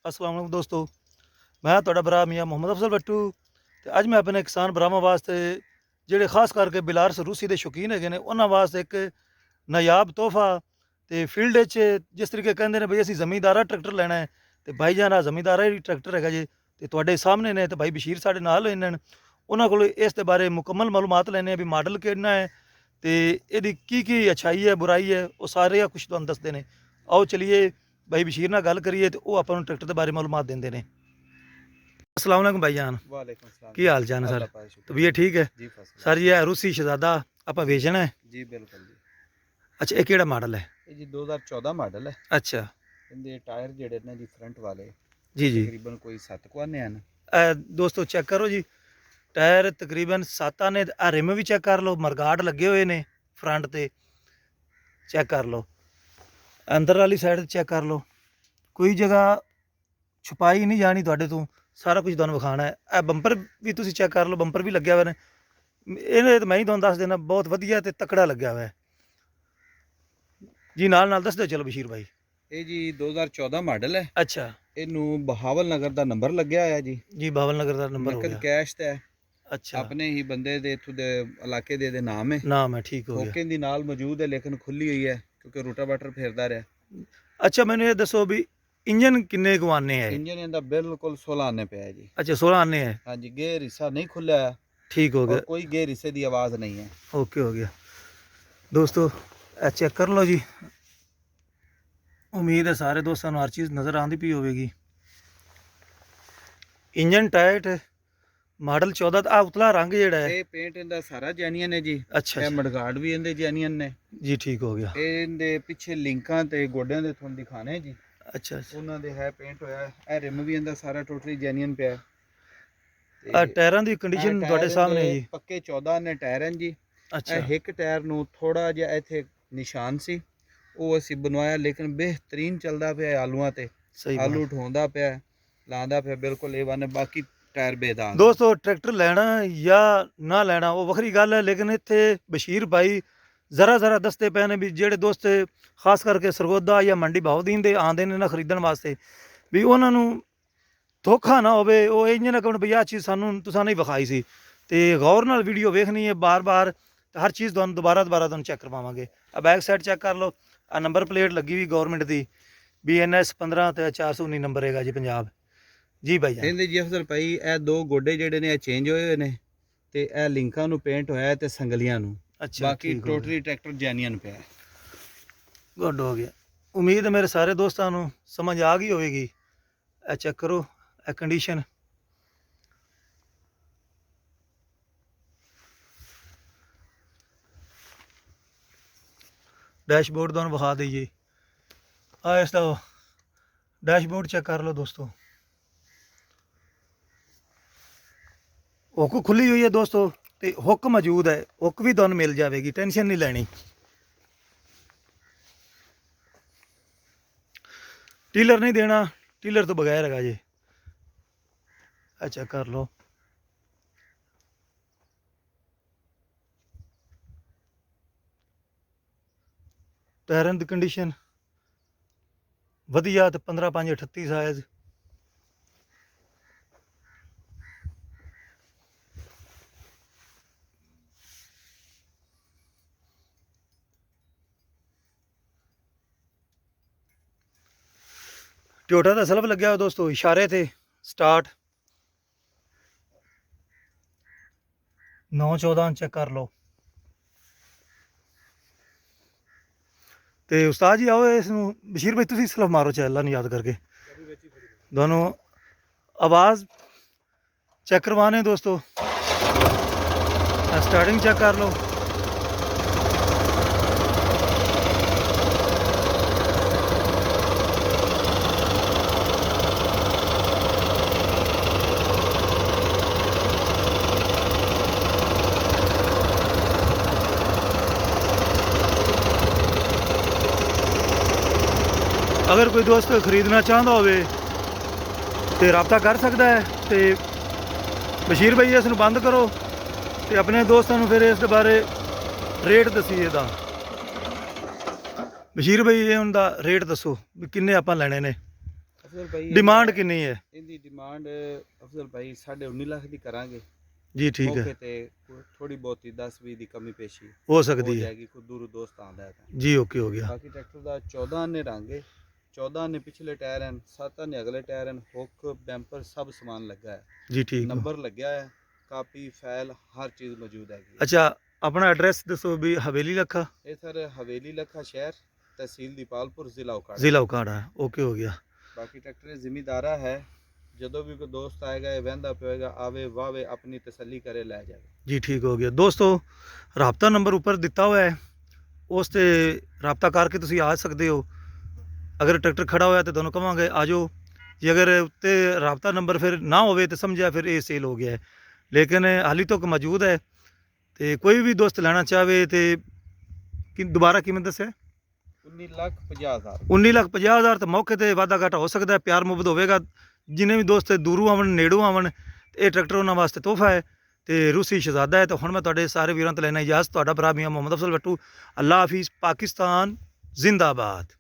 अस्सलाम वालेकुम दोस्तों। मैं ਤੁਹਾਡਾ ਭਰਾ ਮੀਆਂ ਮੁਹੰਮਦ ਅਫਜ਼ਲ ਬੱਟੂ ਤੇ ਅੱਜ ਮੈਂ ਆਪਣੇ ਕਿਸਾਨ ਭਰਾਵਾਂ ਵਾਸਤੇ ਜਿਹੜੇ ਖਾਸ ਕਰਕੇ ਬਿਲਾਰਸ ਰੂਸੀ ਦੇ ਸ਼ੌਕੀਨ ਹੈਗੇ ਨੇ ਉਹਨਾਂ ਵਾਸਤੇ ਇੱਕ ਨਾਯਾਬ ਤੋਹਫਾ ਤੇ ਫੀਲਡ 'ਚ ਜਿਸ ਤਰੀਕੇ ਕਹਿੰਦੇ ਨੇ ਬਈ ਅਸੀਂ ਜ਼ਮੀਂਦਾਰਾ ਟਰੈਕਟਰ ਲੈਣਾ ਹੈ ਤੇ ਭਾਈ ਜਾਨ ਆ ਜ਼ਮੀਂਦਾਰਾ ਹੀ ਟਰੈਕਟਰ ਹੈਗਾ ਜੀ ਤੇ ਤੁਹਾਡੇ ਸਾਹਮਣੇ ਨੇ ਤੇ ਭਾਈ ਬਸ਼ੀਰ ਸਾਡੇ ਨਾਲ ਹੋਏ ਨੇ ਉਹਨਾਂ ਕੋਲ ਇਸ ਦੇ ਬਾਰੇ ਮੁਕੰਮਲ ਮਾਲੂਮਾਤ ਲੈਣੇ ਆ ਵੀ ਮਾਡਲ ਕਿੰਨਾ ਹੈ ਤੇ ਇਹਦੀ ਕੀ ਅੱਛਾਈ ਹੈ ਬੁਰਾਈ ਹੈ ਉਹ ਸਾਰੇ ਕੁਝ ਤੁਹਾਨੂੰ ਦੱਸਦੇ ਨੇ। ਆਓ ਚਲਿਏ भाई बशीर नाल गल करिए तो वह अपन ट्रैक्टर के बारे मालूमात देंगे ने। अस्सलाम वालेकुम भाई जान। वालेकुम सलाम। की हाल चाल है सर? तबीयत ठीक है जी सर? ये रूसी शहजादा आप बेचना है जी? बिल्कुल जी। अच्छा, ये केड़ा मॉडल है? ये जी 2014 मॉडल है। अच्छा, इनके टायर जेडे ने जी फ्रंट वाले जी जी तकरीबन कोई 7 आने हैं। दोस्तों चेक करो जी, टायर तकरीबन 7 आने। रिम भी चेक कर लो, मरगाट लगे हुए ने फ्रंट ते, चेक कर लो। अंदर वाली साइड चेक कर लो, कोई जगह छुपाई नहीं जानी तुहाडे तो, सारा कुछ तुहानूं विखाना है। ए बंपर भी तुसीं चेक कर लो, बंपर भी लग्या हुआ ने। इहने तो मैं ही तुहानूं दस देना बहुत वधिया ते तकड़ा लग्या हुआ है जी। नाल नाल दस दो चलो बशीर भाई। ये जी 2014 मॉडल है। अच्छा, इनू बहावल नगर दा नंबर लग्या होया जी। जी बहावल नगर दा नंबर हो नकद गया। कैश ते है। अच्छा, अपने ही बंदे दे इथों दे इलाके दे नाम है। नाम है, ठीक हो गया। होके दी नाल मौजूद है लेकिन खुली हुई है क्योंकि रोटावेटर फेरदा रहा। अच्छा, मैंने ये दसो भी इंजन किन्ने को आने है? इंजन इंदा बिल्कुल 16 आने पे है जी। अच्छा, 16 आने है, हाँ जी। गेयर हिस्सा नहीं खुला है, ठीक हो और गया। कोई गेयर हिस्से दी आवाज नहीं है। ओके हो गया दोस्तों, चेक कर लो जी। उम्मीद है सारे दोस्तों हर चीज़ नज़र आती पी होगी। इंजन टाइट, मॉडल 14 आ उतला रंग जेड़ा है ये पेंट इंदा सारा जेन्युइन है जी। अच्छा ये अच्छा, मडगार्ड भी इंदे जेन्युइन ने। जी ठीक हो गया। इंदे पिछे लिंकां ते गोड्यां दे थोन दिखाने जी। अच्छा अच्छा, उन्हां दे है पेंट होया है। ए रिम भी इंदा सारा टोटली जेन्युइन पे है। टायरां दी कंडीशन ਤੁਹਾਡੇ ਸਾਹਮਣੇ ਹੈ ਜੀ। पक्के 14 ने टायर हैं जी। अच्छा, ਇਹ ਇੱਕ ਟਾਇਰ ਨੂੰ ਥੋੜਾ ਜਿਹਾ ਇੱਥੇ ਨਿਸ਼ਾਨ ਸੀ, ਉਹ ਅਸੀਂ ਬਣਵਾਇਆ ਲੇਕਿਨ ਬਿਹਤਰੀਨ ਚੱਲਦਾ ਪਿਆ ਆਲੂਆਂ ਤੇ। सही ਆਲੂ बात। ਉਠਾਉਂਦਾ ਪਿਆ, ਲਾਉਂਦਾ ਪਿਆ, ਬਿਲਕੁਲ A1 ਹੈ। ਬਾਕੀ ਟਾਇਰ ਬੇਦਾਗ। दोस्तों ट्रैक्टर लेना या ना लेना वो वखरी गल है, लेकिन इत्थे बशीर भाई जरा दसते पे ने भी जेड़े दोस्त खास करके सरगोदा या मंडी भावदीन दे आंदे ने ना खरीदण वास्ते भी उन्हां नूं धोखा ना होवे। ਉਹ ਇੰਜ ਨਾ ਕਹਣ ਵੀ ਆਹ ਚੀਜ਼ ਸਾਨੂੰ ਤੁਸਾਂ ਨਹੀਂ ਵਿਖਾਈ ਸੀ ਤੇ ਗੌਰ ਨਾਲ ਵੀਡੀਓ ਵੇਖਣੀ ਹੈ ਬਾਰ-ਬਾਰ ਤੇ ਹਰ ਚੀਜ਼ ਤੁਹਾਨੂੰ ਦੁਬਾਰਾ ਤੁਹਾਨੂੰ ਚੈੱਕ ਕਰਵਾਵਾਂਗੇ। ਆ ਬੈਕ ਸਾਈਡ ਚੈੱਕ ਕਰ ਲਓ, ਆ ਨੰਬਰ ਪਲੇਟ ਲੱਗੀ ਵੀ ਗਵਰਨਮੈਂਟ ਦੀ BNS 15 ਤੇ 419 ਨੰਬਰ ਹੈਗਾ ਜੀ ਪੰਜਾਬ। ਜੀ ਭਾਈ ਜਾਨ। ਕਹਿੰਦੇ ਜੀ ਅਫਜ਼ਲ ਭਾਈ ਇਹ ਦੋ ਗੋਡੇ ਜਿਹੜੇ ਨੇ ਇਹ ਚੇਂਜ ਹੋਏ ਹੋਏ ਨੇ ਤੇ ਇਹ ਲਿੰਕਾਂ ਨੂੰ ਪੇਂਟ ਹੋਇਆ ਤੇ ਸੰਗਲੀਆਂ ਨੂੰ। ਅੱਛਾ, ਬਾਕੀ ਟੋਟਲੀ ਟਰੈਕਟਰ ਜੈਨੂਇਨ ਪਿਆ। ਗੁੱਡ ਹੋ ਗਿਆ। ਉਮੀਦ ਹੈ ਮੇਰੇ ਸਾਰੇ ਦੋਸਤਾਂ ਨੂੰ ਸਮਝ ਆ ਗਈ ਹੋਵੇਗੀ। ਇਹ ਚੈੱਕ ਕਰੋ ਇਹ ਕੰਡੀਸ਼ਨ। डैशबोर्ड दोनों विखा दीजिए। इसका डैशबोर्ड चेक कर लो दोस्तों। हुक खुली हुई है दोस्तों, तो हुक मौजूद है, हुक भी तुहानूं मिल जाएगी, टेंशन नहीं लैनी। टीलर नहीं देना, टीलर तो बगैर हैगा जी। चेक कर लो। टायरां दी कंडीशन वधिया ते 15/5/38 साइज। टोयोटा का सल्फ लग्या हुआ दोस्तों, इशारे थे स्टार्ट 9/14 चेक कर लो। तो उस्ताद जी आओ इस बशीर भाई तुम सल्फ मारो चाहे अल्लाह याद करके दोनों आवाज़ चेक करवाने दोस्तों। स्टार्टिंग चेक कर लो। अगर कोई दोस्त खरीदना चाहता हो तो रबता कर सकता है। तो बशीर भाई इस बंद करो तो अपने दोस्तों फिर इस बारे रेट दसी। बशीर भाई ये उनका रेट दसो भी किन्ने आप लैने ने? ਅਫਜ਼ਲ ਭਾਈ ਡਿਮਾਂਡ ਕਿੰਨੀ ਹੈ? ਇਹਦੀ ਡਿਮਾਂਡ ਅਫਜ਼ਲ ਭਾਈ 19.5 ਲੱਖ ਦੀ ਕਰਾਂਗੇ। ਜੀ ਠੀਕ ਮੌਕੇ ਹੈ, ਤੇ ਥੋੜੀ ਬਹੁਤੀ 10-20 ਦੀ ਕਮੀ ਪੇਸ਼ੀ ਹੋ ਹੋ ਸਕਦੀ ਹੈ। ਜਾਏਗੀ, ਕੋਈ ਦੂਰ ਦੋਸਤ ਆਂਦਾ ਹੈ ਤਾਂ। ਜੀ ਓਕੇ ਹੋ ਗਿਆ। ਬਾਕੀ ਟਰੈਕਟਰ ਦਾ 14 ਨੇ ਰੰਗ ਹੈ, 14 ਨੇ ਪਿਛਲੇ ਟਾਇਰ ਹਨ, 7 ਨੇ ਅਗਲੇ ਟਾਇਰ ਹਨ, ਹੁੱਕ ਬੈਂਪਰ ਸਭ ਸਮਾਨ ਲੱਗਾ ਹੈ, ਜੀ ਠੀਕ ਹੋ। ਨੰਬਰ ਲੱਗਿਆ ਹੈ, ਕਾਪੀ ਫਾਈਲ ਹਰ ਚੀਜ਼ ਮੌਜੂਦ ਹੈਗੀ। ਅੱਛਾ ਆਪਣਾ ਐਡਰੈਸ ਦੱਸੋ ਵੀ ਹਵੇਲੀ ਲੱਖਾ, ਇਹ ਸਰ ਹਵੇਲੀ ਲੱਖਾ ਸ਼ਹਿਰ, ਤਹਿਸੀਲ ਦੀਪਾਲਪੁਰ, ਜ਼ਿਲ੍ਹਾ ਉਕਾੜਾ। ਜ਼ਿਲ੍ਹਾ ਉਕਾੜਾ। ਓਕੇ ਹੋ ਗਿਆ। ਬਾਕੀ ਟਰੈਕਟਰ ਇਹ ਜ਼ਿਮੀਦਾਰਾ ਹੈ, ਜਦੋਂ ਵੀ ਕੋਈ ਦੋਸਤ ਆਏਗਾ ਇਹ ਵਹਿੰਦਾ ਪਿਏਗਾ, ਆਵੇ ਵਾਵੇ ਆਪਣੀ ਤਸੱਲੀ करे ਲੈ ਜਾਵੇ। ਜੀ ਠੀਕ ਹੋ ਗਿਆ। ਦੋਸਤੋ ਰਾਬਤਾ ਨੰਬਰ ਉੱਪਰ ਦਿੱਤਾ ਹੋਇਆ ਹੈ, ਉਸ ਤੇ ਰਾਬਤਾ ਕਰਕੇ ਤੁਸੀਂ ਆ ਸਕਦੇ ਹੋ। ਅਗਰ ਟਰੈਕਟਰ ਖੜਾ ਹੋਇਆ ਤਾਂ ਤੁਹਾਨੂੰ ਕਵਾਂਗੇ ਆ ਜਾਓ, ਜੇ ਅਗਰ ਉੱਤੇ ਰਾਬਤਾ ਨੰਬਰ ਫਿਰ ਨਾ ਹੋਵੇ ਤਾਂ ਸਮਝਿਆ ਫਿਰ ਇਹ ਸੇਲ ਹੋ ਗਿਆ ਹੈ, ਲੇਕਿਨ ਹਾਲੀ ਤੱਕ ਮੌਜੂਦ ਹੈ। ਤੇ ਕੋਈ ਵੀ ਦੋਸਤ ਲੈਣਾ ਚਾਹਵੇ ਤੇ ਕਿ ਦੁਬਾਰਾ ਕੀਮਤ ਦੱਸਿਆ 19,50,000। 19,50,000 ਤਾਂ ਮੌਕੇ ਤੇ ਵਾਧਾ ਘਾਟਾ ਹੋ ਸਕਦਾ ਹੈ, ਪਿਆਰ ਮੁਹੱਬਤ ਹੋਵੇਗਾ। ਜਿੰਨੇ ਵੀ ਦੋਸਤ ਦੂਰੋਂ ਆਵਣ ਨੇੜੋਂ ਆਵਣ, ਇਹ ਟਰੈਕਟਰ ਉਹਨਾਂ ਵਾਸਤੇ ਤੋਹਫਾ ਹੈ ਤੇ ਰੂਸੀ ਸ਼ਹਜ਼ਾਦਾ ਹੈ। ਤਾਂ ਹੁਣ ਮੈਂ ਤੁਹਾਡੇ ਸਾਰੇ ਵੀਰਾਂ ਤੋਂ ਲੈਣਾ ਇਜਾਜ਼ਤ। ਤੁਹਾਡਾ ਭਰਾ ਮੀਆਂ ਮੁਹੰਮਦ ਅਫਜ਼ਲ ਬੱਟੂ। ਅੱਲਾ ਹਾਫਿਜ਼। ਪਾਕਿਸਤਾਨ ਜ਼ਿੰਦਾਬਾਦ।